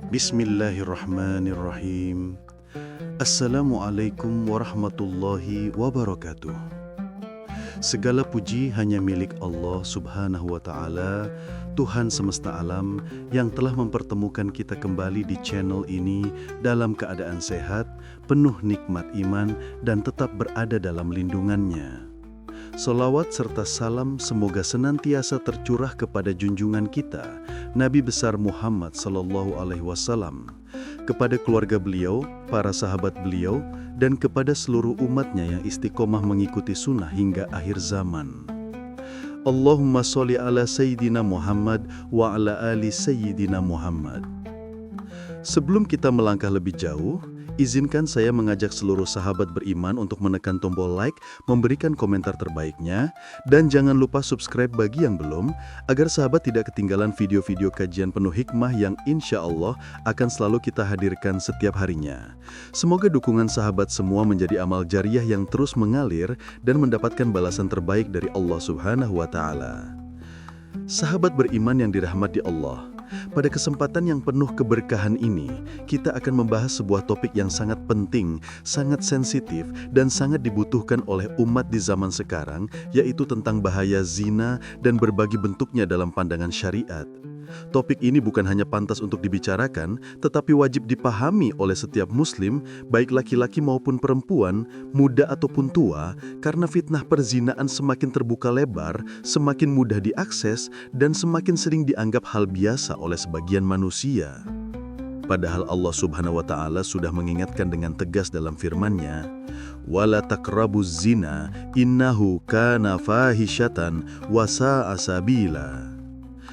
Bismillahirrahmanirrahim. Assalamualaikum warahmatullahi wabarakatuh. Segala puji hanya milik Allah Subhanahu wa Ta'ala, Tuhan semesta alam yang telah mempertemukan kita kembali di channel ini dalam keadaan sehat, penuh nikmat iman, dan tetap berada dalam lindungannya. Salawat serta salam semoga senantiasa tercurah kepada junjungan kita, Nabi besar Muhammad sallallahu alaihi wasallam, kepada keluarga beliau, para sahabat beliau, dan kepada seluruh umatnya yang istiqomah mengikuti sunnah hingga akhir zaman. Allahumma sholli ala Sayyidina Muhammad wa ala ali Sayyidina Muhammad. Sebelum kita melangkah lebih jauh, izinkan saya mengajak seluruh sahabat beriman untuk menekan tombol like, memberikan komentar terbaiknya, dan jangan lupa subscribe bagi yang belum, agar sahabat tidak ketinggalan video-video kajian penuh hikmah yang insya Allah akan selalu kita hadirkan setiap harinya. Semoga dukungan sahabat semua menjadi amal jariah yang terus mengalir dan mendapatkan balasan terbaik dari Allah Subhanahu wa Ta'ala. Sahabat beriman yang dirahmati Allah, pada kesempatan yang penuh keberkahan ini, kita akan membahas sebuah topik yang sangat penting, sangat sensitif, dan sangat dibutuhkan oleh umat di zaman sekarang, yaitu tentang bahaya zina dan berbagai bentuknya dalam pandangan syariat. Topik ini bukan hanya pantas untuk dibicarakan, tetapi wajib dipahami oleh setiap muslim, baik laki-laki maupun perempuan, muda ataupun tua, karena fitnah perzinaan semakin terbuka lebar, semakin mudah diakses, dan semakin sering dianggap hal biasa oleh sebagian manusia. Padahal Allah Subhanahu wa Ta'ala sudah mengingatkan dengan tegas dalam firman-Nya, "Wala taqrabuz zina, innahu kana fahisyatan wa sa'a sabila."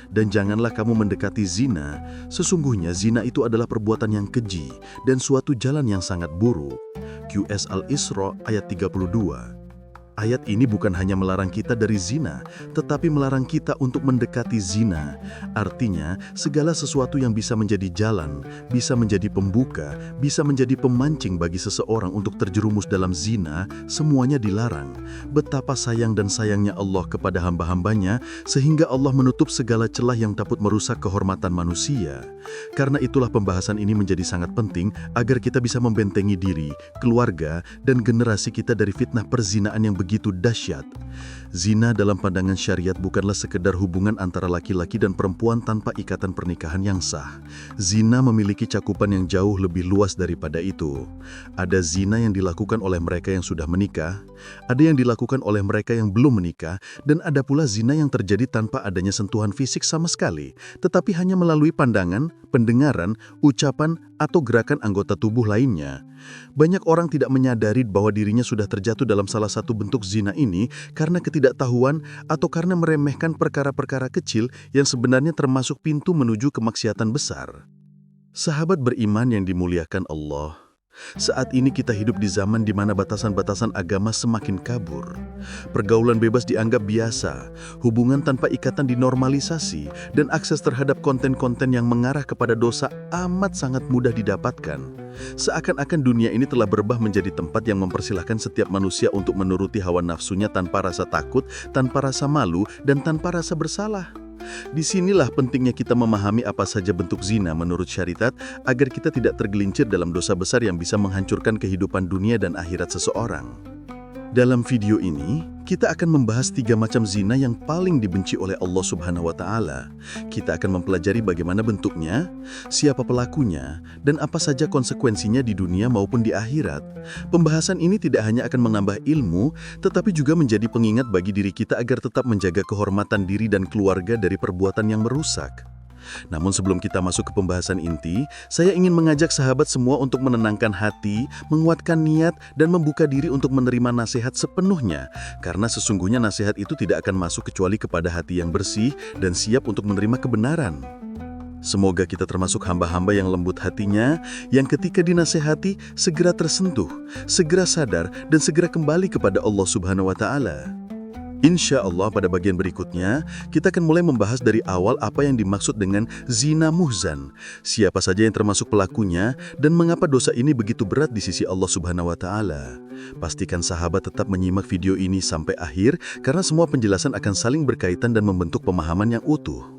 Dan janganlah kamu mendekati zina, sesungguhnya zina itu adalah perbuatan yang keji dan suatu jalan yang sangat buruk. QS Al-Isra ayat 32. Ayat ini bukan hanya melarang kita dari zina, tetapi melarang kita untuk mendekati zina. Artinya, segala sesuatu yang bisa menjadi jalan, bisa menjadi pembuka, bisa menjadi pemancing bagi seseorang untuk terjerumus dalam zina, semuanya dilarang. Betapa sayang dan sayangnya Allah kepada hamba-hambanya, sehingga Allah menutup segala celah yang dapat merusak kehormatan manusia. Karena itulah pembahasan ini menjadi sangat penting agar kita bisa membentengi diri, keluarga, dan generasi kita dari fitnah perzinaan yang begitu dahsyat. Zina dalam pandangan syariat bukanlah sekedar hubungan antara laki-laki dan perempuan tanpa ikatan pernikahan yang sah. Zina memiliki cakupan yang jauh lebih luas daripada itu. Ada zina yang dilakukan oleh mereka yang sudah menikah, ada yang dilakukan oleh mereka yang belum menikah, dan ada pula zina yang terjadi tanpa adanya sentuhan fisik sama sekali, tetapi hanya melalui pandangan, pendengaran, ucapan, atau gerakan anggota tubuh lainnya. Banyak orang tidak menyadari bahwa dirinya sudah terjatuh dalam salah satu bentuk zina ini karena ketidaktahuan atau karena meremehkan perkara-perkara kecil yang sebenarnya termasuk pintu menuju kemaksiatan besar. Sahabat beriman yang dimuliakan Allah, saat ini kita hidup di zaman di mana batasan-batasan agama semakin kabur. Pergaulan bebas dianggap biasa, hubungan tanpa ikatan dinormalisasi, dan akses terhadap konten-konten yang mengarah kepada dosa amat sangat mudah didapatkan. Seakan-akan dunia ini telah berubah menjadi tempat yang mempersilahkan setiap manusia untuk menuruti hawa nafsunya tanpa rasa takut, tanpa rasa malu, dan tanpa rasa bersalah. Disinilah pentingnya kita memahami apa saja bentuk zina menurut syariat agar kita tidak tergelincir dalam dosa besar yang bisa menghancurkan kehidupan dunia dan akhirat seseorang. Dalam video ini, kita akan membahas 3 macam zina yang paling dibenci oleh Allah Subhanahu wa Ta'ala. Kita akan mempelajari bagaimana bentuknya, siapa pelakunya, dan apa saja konsekuensinya di dunia maupun di akhirat. Pembahasan ini tidak hanya akan menambah ilmu, tetapi juga menjadi pengingat bagi diri kita agar tetap menjaga kehormatan diri dan keluarga dari perbuatan yang merusak. Namun sebelum kita masuk ke pembahasan inti, saya ingin mengajak sahabat semua untuk menenangkan hati, menguatkan niat, dan membuka diri untuk menerima nasihat sepenuhnya. Karena sesungguhnya nasihat itu tidak akan masuk kecuali kepada hati yang bersih dan siap untuk menerima kebenaran. Semoga kita termasuk hamba-hamba yang lembut hatinya, yang ketika dinasehati segera tersentuh, segera sadar, dan segera kembali kepada Allah Subhanahu wa Ta'ala. Insya Allah pada bagian berikutnya, kita akan mulai membahas dari awal apa yang dimaksud dengan zina muhzan, siapa saja yang termasuk pelakunya, dan mengapa dosa ini begitu berat di sisi Allah Subhanahu wa Ta'ala. Pastikan sahabat tetap menyimak video ini sampai akhir, karena semua penjelasan akan saling berkaitan dan membentuk pemahaman yang utuh.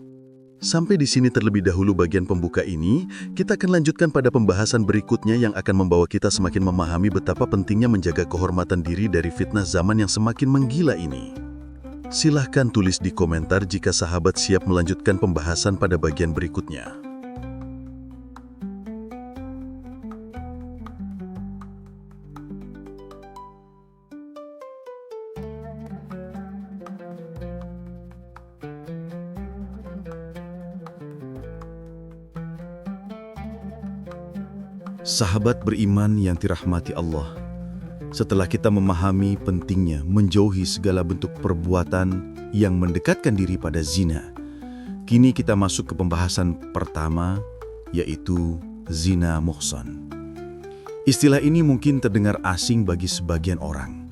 Sampai di sini terlebih dahulu bagian pembuka ini, kita akan lanjutkan pada pembahasan berikutnya yang akan membawa kita semakin memahami betapa pentingnya menjaga kehormatan diri dari fitnah zaman yang semakin menggila ini. Silahkan tulis di komentar jika sahabat siap melanjutkan pembahasan pada bagian berikutnya. Sahabat beriman yang dirahmati Allah, setelah kita memahami pentingnya menjauhi segala bentuk perbuatan yang mendekatkan diri pada zina, kini kita masuk ke pembahasan pertama, yaitu zina muhsan. Istilah ini mungkin terdengar asing bagi sebagian orang,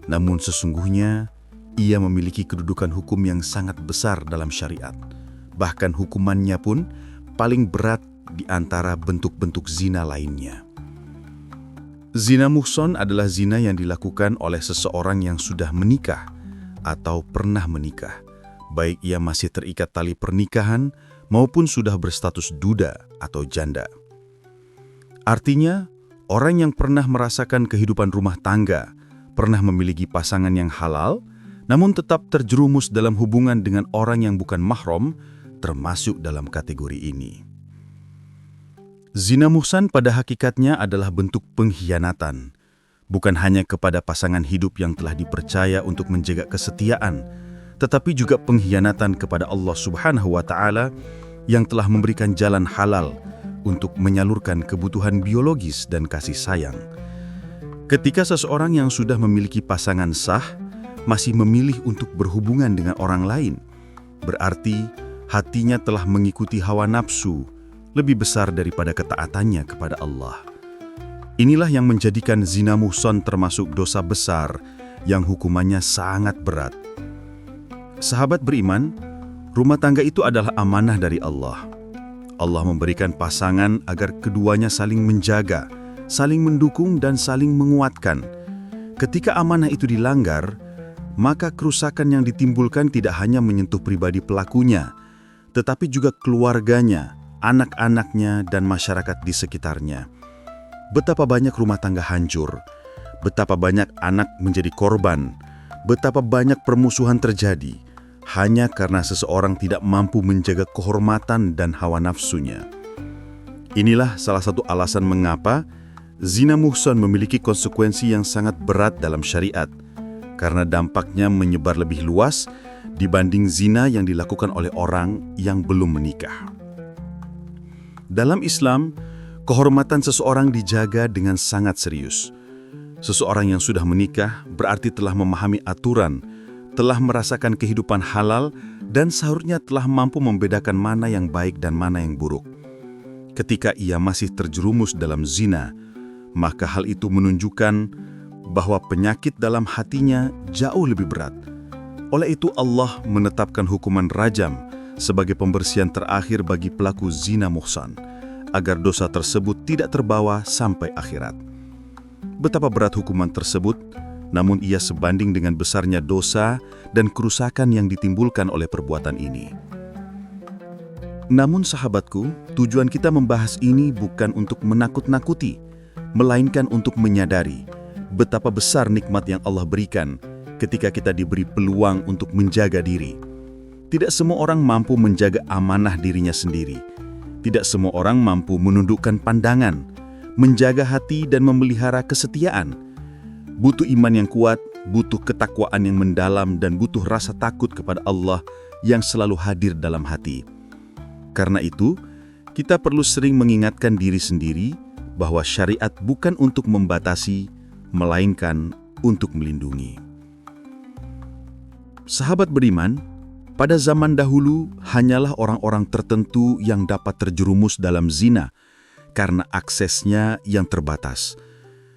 namun sesungguhnya ia memiliki kedudukan hukum yang sangat besar dalam syariat. Bahkan hukumannya pun paling berat di antara bentuk-bentuk zina lainnya. Zina muhsan adalah zina yang dilakukan oleh seseorang yang sudah menikah atau pernah menikah, baik ia masih terikat tali pernikahan maupun sudah berstatus duda atau janda. Artinya, orang yang pernah merasakan kehidupan rumah tangga, pernah memiliki pasangan yang halal, namun tetap terjerumus dalam hubungan dengan orang yang bukan mahram, termasuk dalam kategori ini. Zina muhsan pada hakikatnya adalah bentuk pengkhianatan, bukan hanya kepada pasangan hidup yang telah dipercaya untuk menjaga kesetiaan, tetapi juga pengkhianatan kepada Allah Subhanahu wa Ta'ala yang telah memberikan jalan halal untuk menyalurkan kebutuhan biologis dan kasih sayang. Ketika seseorang yang sudah memiliki pasangan sah masih memilih untuk berhubungan dengan orang lain, berarti hatinya telah mengikuti hawa nafsu lebih besar daripada ketaatannya kepada Allah. Inilah yang menjadikan zina muhsan termasuk dosa besar yang hukumannya sangat berat. Sahabat beriman, rumah tangga itu adalah amanah dari Allah. Allah memberikan pasangan agar keduanya saling menjaga, saling mendukung dan saling menguatkan. Ketika amanah itu dilanggar, maka kerusakan yang ditimbulkan tidak hanya menyentuh pribadi pelakunya, tetapi juga keluarganya, anak-anaknya, dan masyarakat di sekitarnya. Betapa banyak rumah tangga hancur, betapa banyak anak menjadi korban, betapa banyak permusuhan terjadi, hanya karena seseorang tidak mampu menjaga kehormatan dan hawa nafsunya. Inilah salah satu alasan mengapa zina muhsan memiliki konsekuensi yang sangat berat dalam syariat, karena dampaknya menyebar lebih luas dibanding zina yang dilakukan oleh orang yang belum menikah. Dalam Islam, kehormatan seseorang dijaga dengan sangat serius. Seseorang yang sudah menikah berarti telah memahami aturan, telah merasakan kehidupan halal, dan seharusnya telah mampu membedakan mana yang baik dan mana yang buruk. Ketika ia masih terjerumus dalam zina, maka hal itu menunjukkan bahwa penyakit dalam hatinya jauh lebih berat. Oleh itu Allah menetapkan hukuman rajam sebagai pembersihan terakhir bagi pelaku zina muhsan, agar dosa tersebut tidak terbawa sampai akhirat. Betapa berat hukuman tersebut, namun ia sebanding dengan besarnya dosa dan kerusakan yang ditimbulkan oleh perbuatan ini. Namun sahabatku, tujuan kita membahas ini bukan untuk menakut-nakuti, melainkan untuk menyadari betapa besar nikmat yang Allah berikan ketika kita diberi peluang untuk menjaga diri. Tidak semua orang mampu menjaga amanah dirinya sendiri. Tidak semua orang mampu menundukkan pandangan, menjaga hati dan memelihara kesetiaan. Butuh iman yang kuat, butuh ketakwaan yang mendalam, dan butuh rasa takut kepada Allah yang selalu hadir dalam hati. Karena itu, kita perlu sering mengingatkan diri sendiri bahwa syariat bukan untuk membatasi, melainkan untuk melindungi. Sahabat beriman, pada zaman dahulu hanyalah orang-orang tertentu yang dapat terjerumus dalam zina karena aksesnya yang terbatas.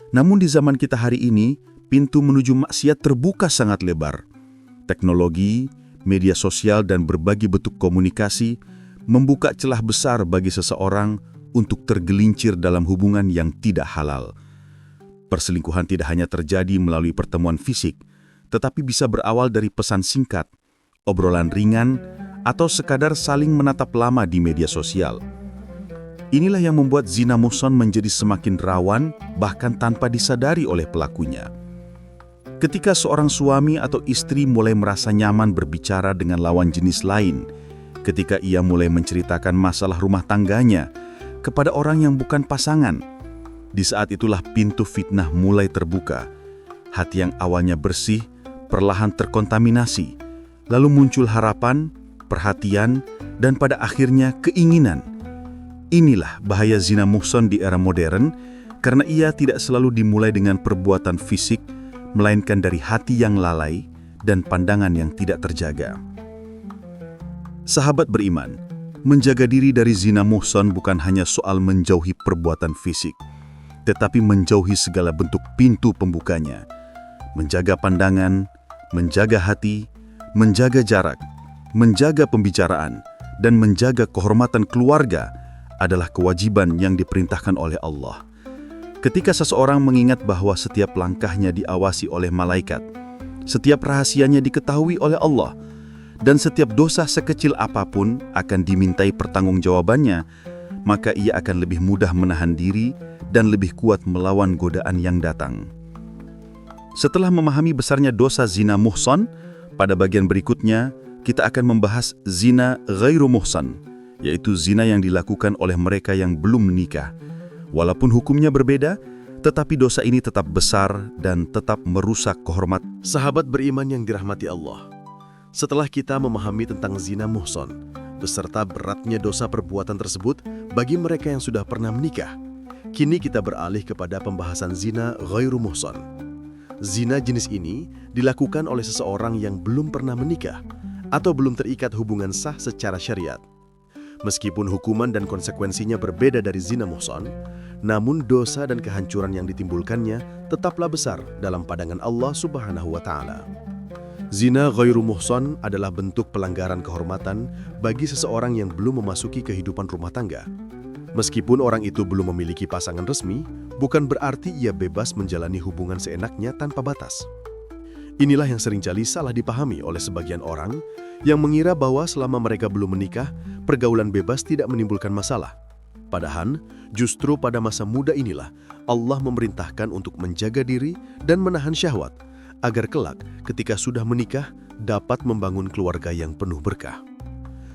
Namun di zaman kita hari ini, pintu menuju maksiat terbuka sangat lebar. Teknologi, media sosial, dan berbagai bentuk komunikasi membuka celah besar bagi seseorang untuk tergelincir dalam hubungan yang tidak halal. Perselingkuhan tidak hanya terjadi melalui pertemuan fisik, tetapi bisa berawal dari pesan singkat, obrolan ringan, atau sekadar saling menatap lama di media sosial. Inilah yang membuat zina muhsan menjadi semakin rawan bahkan tanpa disadari oleh pelakunya. Ketika seorang suami atau istri mulai merasa nyaman berbicara dengan lawan jenis lain, ketika ia mulai menceritakan masalah rumah tangganya kepada orang yang bukan pasangan, di saat itulah pintu fitnah mulai terbuka. Hati yang awalnya bersih perlahan terkontaminasi, lalu muncul harapan, perhatian, dan pada akhirnya keinginan. Inilah bahaya zina muhsan di era modern, karena ia tidak selalu dimulai dengan perbuatan fisik, melainkan dari hati yang lalai dan pandangan yang tidak terjaga. Sahabat beriman, menjaga diri dari zina muhsan bukan hanya soal menjauhi perbuatan fisik, tetapi menjauhi segala bentuk pintu pembukanya. Menjaga pandangan, menjaga hati, menjaga jarak, menjaga pembicaraan, dan menjaga kehormatan keluarga adalah kewajiban yang diperintahkan oleh Allah. Ketika seseorang mengingat bahwa setiap langkahnya diawasi oleh malaikat, setiap rahasianya diketahui oleh Allah, dan setiap dosa sekecil apapun akan dimintai pertanggungjawabannya, maka ia akan lebih mudah menahan diri dan lebih kuat melawan godaan yang datang. Setelah memahami besarnya dosa zina muhsan, pada bagian berikutnya kita akan membahas zina ghairu muhsan, yaitu zina yang dilakukan oleh mereka yang belum menikah. Walaupun hukumnya berbeda, tetapi dosa ini tetap besar dan tetap merusak kehormatan. Sahabat beriman yang dirahmati Allah, setelah kita memahami tentang zina muhsan, beserta beratnya dosa perbuatan tersebut bagi mereka yang sudah pernah menikah, kini kita beralih kepada pembahasan zina ghairu muhsan. Zina jenis ini dilakukan oleh seseorang yang belum pernah menikah atau belum terikat hubungan sah secara syariat. Meskipun hukuman dan konsekuensinya berbeda dari zina muhsan, namun dosa dan kehancuran yang ditimbulkannya tetaplah besar dalam pandangan Allah Subhanahu wa Ta'ala. Zina ghairu muhsan adalah bentuk pelanggaran kehormatan bagi seseorang yang belum memasuki kehidupan rumah tangga. Meskipun orang itu belum memiliki pasangan resmi, bukan berarti ia bebas menjalani hubungan seenaknya tanpa batas. Inilah yang seringkali salah dipahami oleh sebagian orang yang mengira bahwa selama mereka belum menikah, pergaulan bebas tidak menimbulkan masalah. Padahal, justru pada masa muda inilah Allah memerintahkan untuk menjaga diri dan menahan syahwat, agar kelak ketika sudah menikah dapat membangun keluarga yang penuh berkah.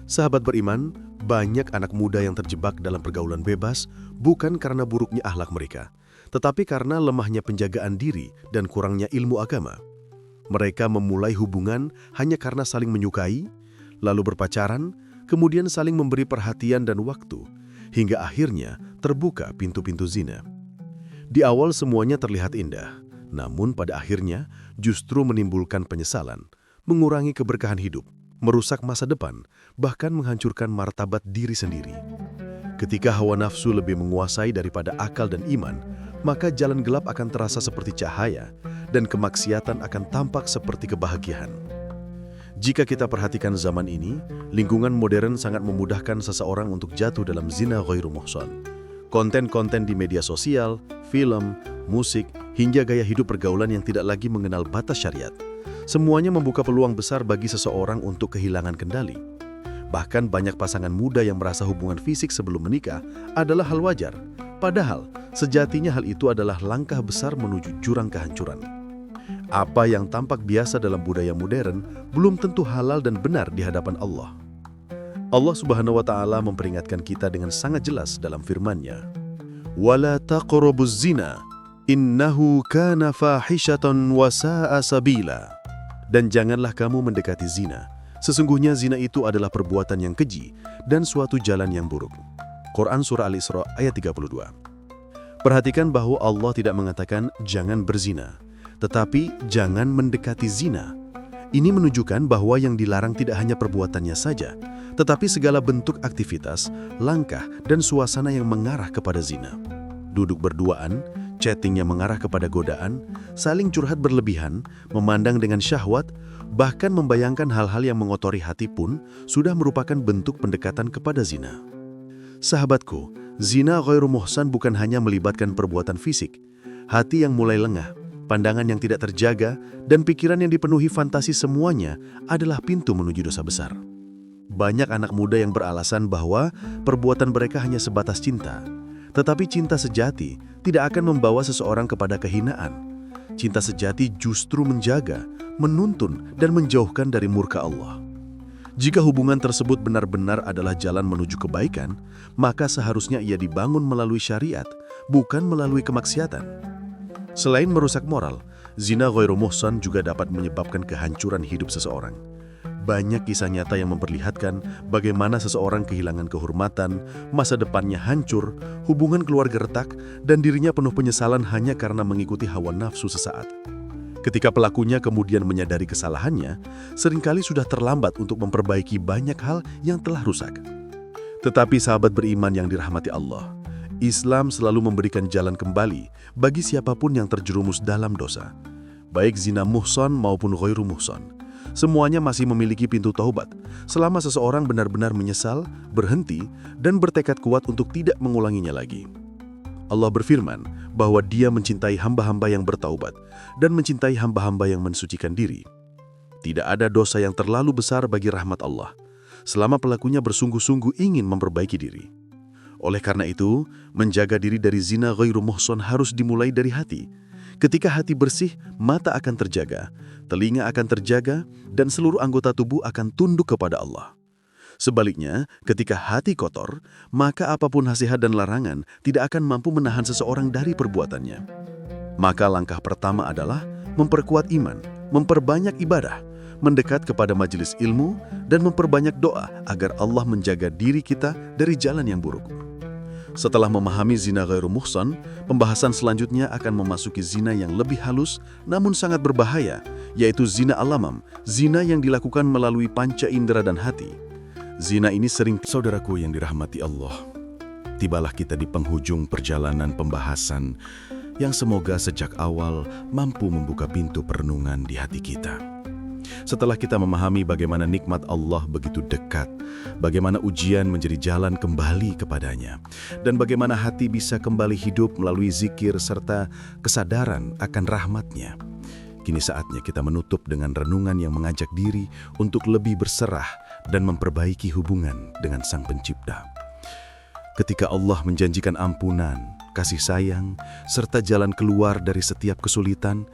Sahabat beriman, banyak anak muda yang terjebak dalam pergaulan bebas bukan karena buruknya akhlak mereka, tetapi karena lemahnya penjagaan diri dan kurangnya ilmu agama. Mereka memulai hubungan hanya karena saling menyukai, lalu berpacaran, kemudian saling memberi perhatian dan waktu, hingga akhirnya terbuka pintu-pintu zina. Di awal semuanya terlihat indah, namun pada akhirnya justru menimbulkan penyesalan, mengurangi keberkahan hidup, merusak masa depan, bahkan menghancurkan martabat diri sendiri. Ketika hawa nafsu lebih menguasai daripada akal dan iman, maka jalan gelap akan terasa seperti cahaya, dan kemaksiatan akan tampak seperti kebahagiaan. Jika kita perhatikan zaman ini, lingkungan modern sangat memudahkan seseorang untuk jatuh dalam zina ghairu muhsan. Konten-konten di media sosial, film, musik, hingga gaya hidup pergaulan yang tidak lagi mengenal batas syariat. Semuanya membuka peluang besar bagi seseorang untuk kehilangan kendali. Bahkan banyak pasangan muda yang merasa hubungan fisik sebelum menikah adalah hal wajar. Padahal, sejatinya hal itu adalah langkah besar menuju jurang kehancuran. Apa yang tampak biasa dalam budaya modern belum tentu halal dan benar di hadapan Allah. Allah Subhanahu wa Ta'ala memperingatkan kita dengan sangat jelas dalam firman-Nya, "Wala taqrabuz zina, innahu kana fahishatan wa sa'a sabila." Dan janganlah kamu mendekati zina. Sesungguhnya zina itu adalah perbuatan yang keji dan suatu jalan yang buruk. Quran Surah Al-Isra ayat 32. Perhatikan bahwa Allah tidak mengatakan jangan berzina, tetapi jangan mendekati zina. Ini menunjukkan bahwa yang dilarang tidak hanya perbuatannya saja, tetapi segala bentuk aktivitas, langkah, dan suasana yang mengarah kepada zina. Duduk berduaan, chatting yang mengarah kepada godaan, saling curhat berlebihan, memandang dengan syahwat, bahkan membayangkan hal-hal yang mengotori hati pun sudah merupakan bentuk pendekatan kepada zina. Sahabatku, zina ghairu muhsan bukan hanya melibatkan perbuatan fisik. Hati yang mulai lengah, pandangan yang tidak terjaga, dan pikiran yang dipenuhi fantasi semuanya adalah pintu menuju dosa besar. Banyak anak muda yang beralasan bahwa perbuatan mereka hanya sebatas cinta. Tetapi cinta sejati tidak akan membawa seseorang kepada kehinaan. Cinta sejati justru menjaga, menuntun, dan menjauhkan dari murka Allah. Jika hubungan tersebut benar-benar adalah jalan menuju kebaikan, maka seharusnya ia dibangun melalui syariat, bukan melalui kemaksiatan. Selain merusak moral, zina ghairu muhsan juga dapat menyebabkan kehancuran hidup seseorang. Banyak kisah nyata yang memperlihatkan bagaimana seseorang kehilangan kehormatan, masa depannya hancur, hubungan keluarga retak, dan dirinya penuh penyesalan hanya karena mengikuti hawa nafsu sesaat. Ketika pelakunya kemudian menyadari kesalahannya, seringkali sudah terlambat untuk memperbaiki banyak hal yang telah rusak. Tetapi sahabat beriman yang dirahmati Allah, Islam selalu memberikan jalan kembali bagi siapapun yang terjerumus dalam dosa, baik zina muhsan maupun ghairu muhsan. Semuanya masih memiliki pintu taubat, selama seseorang benar-benar menyesal, berhenti, dan bertekad kuat untuk tidak mengulanginya lagi. Allah berfirman bahwa Dia mencintai hamba-hamba yang bertaubat dan mencintai hamba-hamba yang mensucikan diri. Tidak ada dosa yang terlalu besar bagi rahmat Allah, selama pelakunya bersungguh-sungguh ingin memperbaiki diri. Oleh karena itu, menjaga diri dari zina ghairu muhsan harus dimulai dari hati. Ketika hati bersih, mata akan terjaga, telinga akan terjaga, dan seluruh anggota tubuh akan tunduk kepada Allah. Sebaliknya, ketika hati kotor, maka apapun nasihat dan larangan tidak akan mampu menahan seseorang dari perbuatannya. Maka langkah pertama adalah memperkuat iman, memperbanyak ibadah, mendekat kepada majelis ilmu, dan memperbanyak doa agar Allah menjaga diri kita dari jalan yang buruk. Setelah memahami zina ghairu muhsan, pembahasan selanjutnya akan memasuki zina yang lebih halus namun sangat berbahaya, yaitu zina al-lamam, zina yang dilakukan melalui panca indera dan hati. Zina ini sering, saudaraku yang dirahmati Allah, tibalah kita di penghujung perjalanan pembahasan yang semoga sejak awal mampu membuka pintu perenungan di hati kita. Setelah kita memahami bagaimana nikmat Allah begitu dekat, bagaimana ujian menjadi jalan kembali kepadanya, dan bagaimana hati bisa kembali hidup melalui zikir serta kesadaran akan rahmat-Nya, kini saatnya kita menutup dengan renungan yang mengajak diri untuk lebih berserah dan memperbaiki hubungan dengan Sang Pencipta. Ketika Allah menjanjikan ampunan, kasih sayang, serta jalan keluar dari setiap kesulitan,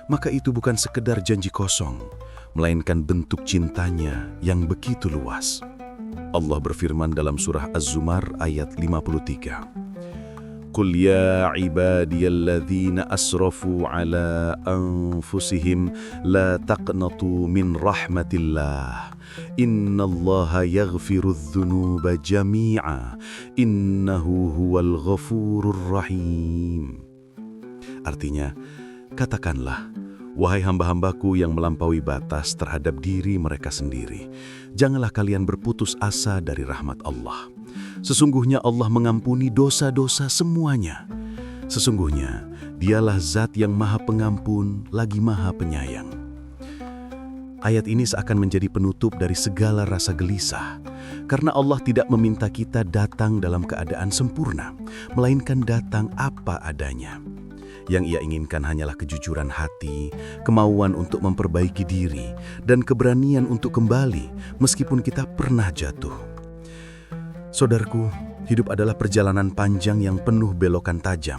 maka itu bukan sekedar janji kosong, melainkan bentuk cintanya yang begitu luas. Allah berfirman dalam surah Az-Zumar ayat 53. Qul ya ibadiyalladzina asrafu ala anfusihim la taqnatu min rahmatillah. Innallaha yaghfirudz dzunuba jami'a. Innahu huwal ghafurur rahim. Artinya, katakanlah, wahai hamba-hambaku yang melampaui batas terhadap diri mereka sendiri, janganlah kalian berputus asa dari rahmat Allah. Sesungguhnya Allah mengampuni dosa-dosa semuanya. Sesungguhnya Dialah Zat yang Maha Pengampun lagi Maha Penyayang. Ayat ini seakan menjadi penutup dari segala rasa gelisah, karena Allah tidak meminta kita datang dalam keadaan sempurna, melainkan datang apa adanya. Yang Ia inginkan hanyalah kejujuran hati, kemauan untuk memperbaiki diri, dan keberanian untuk kembali meskipun kita pernah jatuh. Saudaraku, hidup adalah perjalanan panjang yang penuh belokan tajam.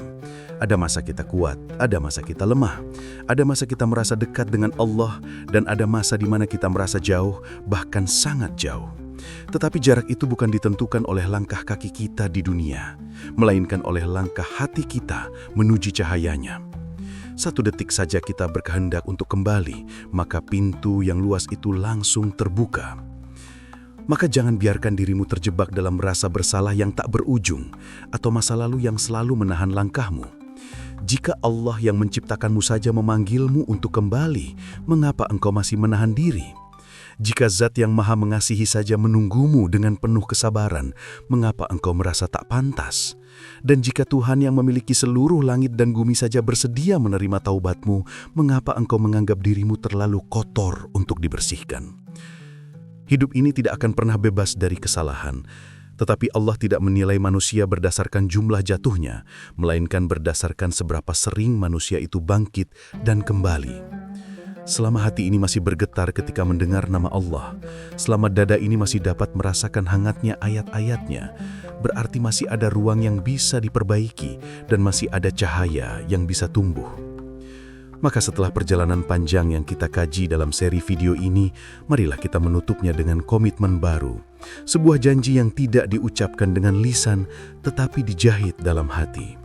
Ada masa kita kuat, ada masa kita lemah, ada masa kita merasa dekat dengan Allah, dan ada masa di mana kita merasa jauh, bahkan sangat jauh. Tetapi jarak itu bukan ditentukan oleh langkah kaki kita di dunia, melainkan oleh langkah hati kita menuju cahayanya. 1 detik saja kita berkehendak untuk kembali, maka pintu yang luas itu langsung terbuka. Maka jangan biarkan dirimu terjebak dalam rasa bersalah yang tak berujung, atau masa lalu yang selalu menahan langkahmu. Jika Allah yang menciptakanmu saja memanggilmu untuk kembali, mengapa engkau masih menahan diri? Jika Zat yang Maha Mengasihi saja menunggumu dengan penuh kesabaran, mengapa engkau merasa tak pantas? Dan jika Tuhan yang memiliki seluruh langit dan bumi saja bersedia menerima taubatmu, mengapa engkau menganggap dirimu terlalu kotor untuk dibersihkan? Hidup ini tidak akan pernah bebas dari kesalahan, tetapi Allah tidak menilai manusia berdasarkan jumlah jatuhnya, melainkan berdasarkan seberapa sering manusia itu bangkit dan kembali. Selama hati ini masih bergetar ketika mendengar nama Allah, selama dada ini masih dapat merasakan hangatnya ayat-ayatnya, berarti masih ada ruang yang bisa diperbaiki dan masih ada cahaya yang bisa tumbuh. Maka setelah perjalanan panjang yang kita kaji dalam seri video ini, marilah kita menutupnya dengan komitmen baru. Sebuah janji yang tidak diucapkan dengan lisan, tetapi dijahit dalam hati.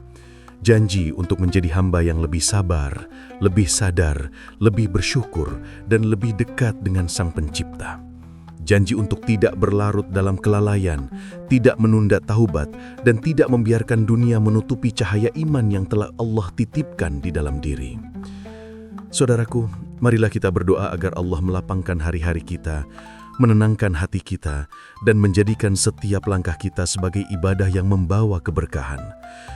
Janji untuk menjadi hamba yang lebih sabar, lebih sadar, lebih bersyukur, dan lebih dekat dengan Sang Pencipta. Janji untuk tidak berlarut dalam kelalaian, tidak menunda taubat, dan tidak membiarkan dunia menutupi cahaya iman yang telah Allah titipkan di dalam diri. Saudaraku, marilah kita berdoa agar Allah melapangkan hari-hari kita, menenangkan hati kita, dan menjadikan setiap langkah kita sebagai ibadah yang membawa keberkahan.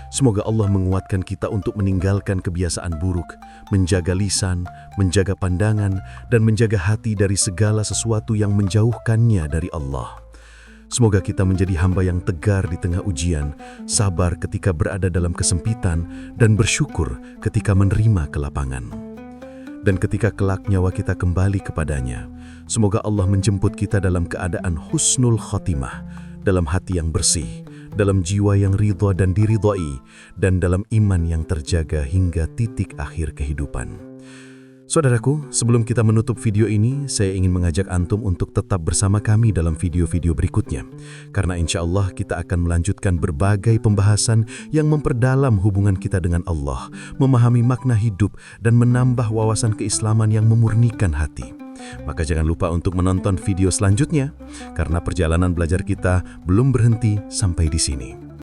Semoga Allah menguatkan kita untuk meninggalkan kebiasaan buruk, menjaga lisan, menjaga pandangan, dan menjaga hati dari segala sesuatu yang menjauhkannya dari Allah. Semoga kita menjadi hamba yang tegar di tengah ujian, sabar ketika berada dalam kesempitan, dan bersyukur ketika menerima kelapangan. Dan ketika kelak nyawa kita kembali kepadanya, semoga Allah menjemput kita dalam keadaan husnul khotimah, dalam hati yang bersih, dalam jiwa yang ridha dan diridhai, dan dalam iman yang terjaga hingga titik akhir kehidupan. Saudaraku, sebelum kita menutup video ini, saya ingin mengajak antum untuk tetap bersama kami dalam video-video berikutnya. Karena insya Allah kita akan melanjutkan berbagai pembahasan yang memperdalam hubungan kita dengan Allah, memahami makna hidup, dan menambah wawasan keislaman yang memurnikan hati. Maka jangan lupa untuk menonton video selanjutnya, karena perjalanan belajar kita belum berhenti sampai di sini.